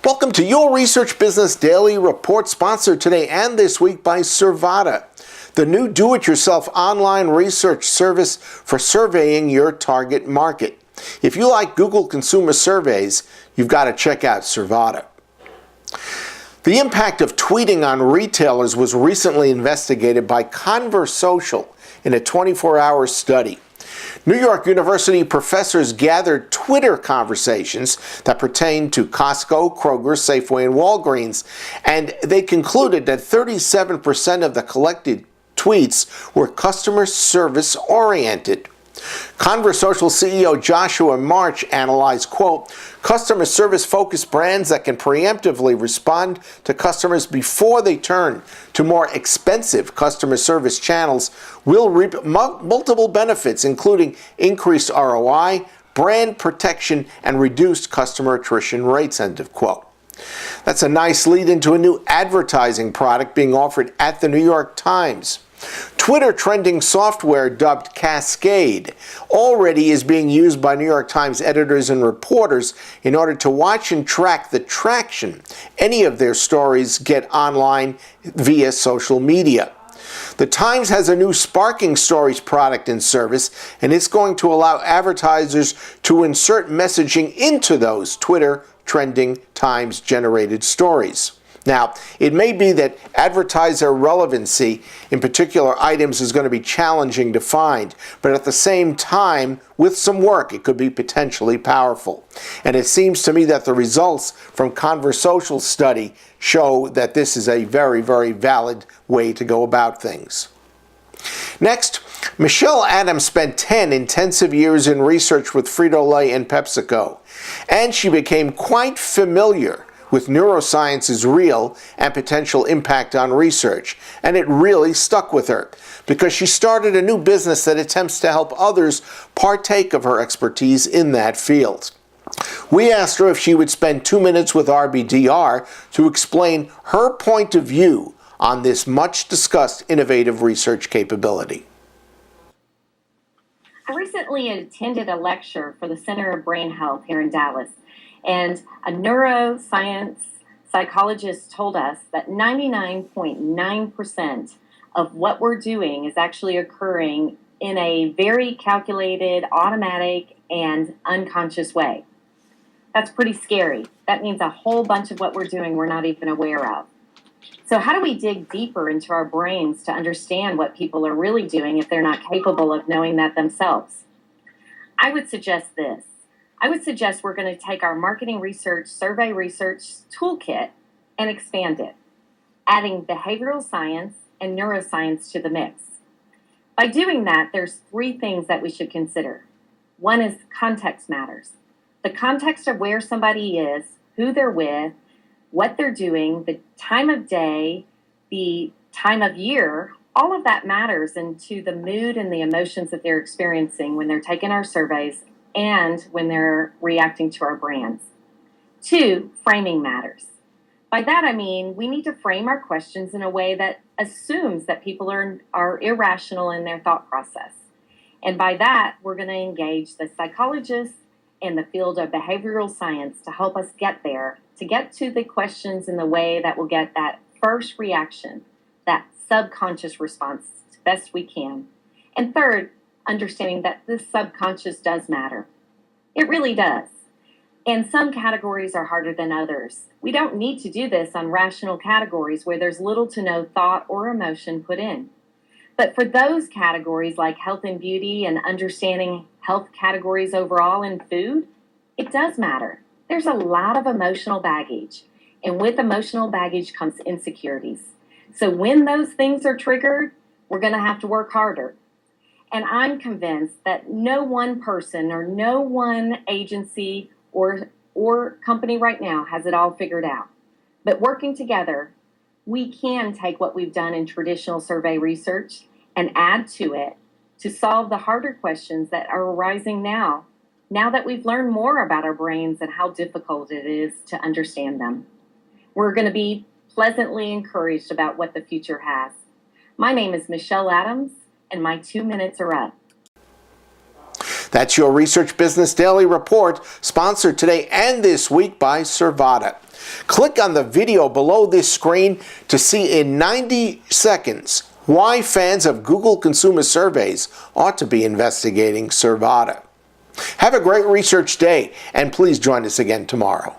Welcome to your Research Business Daily Report, sponsored today and this week by Sirvada, the new do-it-yourself online research service for surveying your target market. If you like Google consumer surveys, you've got to check out Sirvada. The impact of tweeting on retailers was recently investigated by Conversocial in a 24-hour study. New York University professors gathered Twitter conversations that pertain to Costco, Kroger, Safeway, and Walgreens, and they concluded that 37% of the collected tweets were customer service oriented. Conversocial CEO Joshua March analyzed, quote, customer service focused brands that can preemptively respond to customers before they turn to more expensive customer service channels will reap multiple benefits, including increased ROI, brand protection, and reduced customer attrition rates, end of quote. That's a nice lead into a new advertising product being offered at the New York Times. Twitter trending software dubbed Cascade already is being used by New York Times editors and reporters in order to watch and track the traction any of their stories get online via social media. The Times has a new Sparking Stories product and service, and it's going to allow advertisers to insert messaging into those Twitter trending Times-generated stories. Now, it may be that advertiser relevancy in particular items is going to be challenging to find, but at the same time, with some work, it could be potentially powerful. And it seems to me that the results from Conversocial's study show that this is a very, very valid way to go about things. Next, Michelle Adams spent 10 intensive years in research with Frito-Lay and PepsiCo, and she became quite familiar with neuroscience's real and potential impact on research. And it really stuck with her because she started a new business that attempts to help others partake of her expertise in that field. We asked her if she would spend 2 minutes with RBDR to explain her point of view on this much discussed innovative research capability. I recently attended a lecture for the Center of Brain Health here in Dallas. And a neuroscience psychologist told us that 99.9% of what we're doing is actually occurring in a very calculated, automatic, and unconscious way. That's pretty scary. That means a whole bunch of what we're doing we're not even aware of. So how do we dig deeper into our brains to understand what people are really doing if they're not capable of knowing that themselves? I would suggest this. I would suggest we're going to take our marketing research, survey research toolkit and expand it, adding behavioral science and neuroscience to the mix. By doing that, there's 3 things that we should consider. One is context matters. The context of where somebody is, who they're with, what they're doing, the time of day, the time of year, all of that matters into the mood and the emotions that they're experiencing when they're taking our surveys and when they're reacting to our brands. 2, framing matters. By that I mean we need to frame our questions in a way that assumes that people are irrational in their thought process. And by that, we're going to engage the psychologists and the field of behavioral science to help us get there, to get to the questions in the way that will get that first reaction, that subconscious response as best we can. And third, understanding that the subconscious does matter. It really does. And some categories are harder than others. We don't need to do this on rational categories where there's little to no thought or emotion put in. But for those categories like health and beauty and understanding health categories overall in food, it does matter. There's a lot of emotional baggage. And with emotional baggage comes insecurities. So when those things are triggered, we're going to have to work harder. And I'm convinced that no one person or no one agency or company right now has it all figured out. But working together, we can take what we've done in traditional survey research and add to it to solve the harder questions that are arising now that we've learned more about our brains and how difficult it is to understand them. We're going to be pleasantly encouraged about what the future has. My name is Michelle Adams, and my 2 minutes are up. That's your Research Business Daily Report, sponsored today and this week by Sirvada. Click on the video below this screen to see in 90 seconds why fans of Google consumer surveys ought to be investigating Sirvada. Have a great research day, and please join us again tomorrow.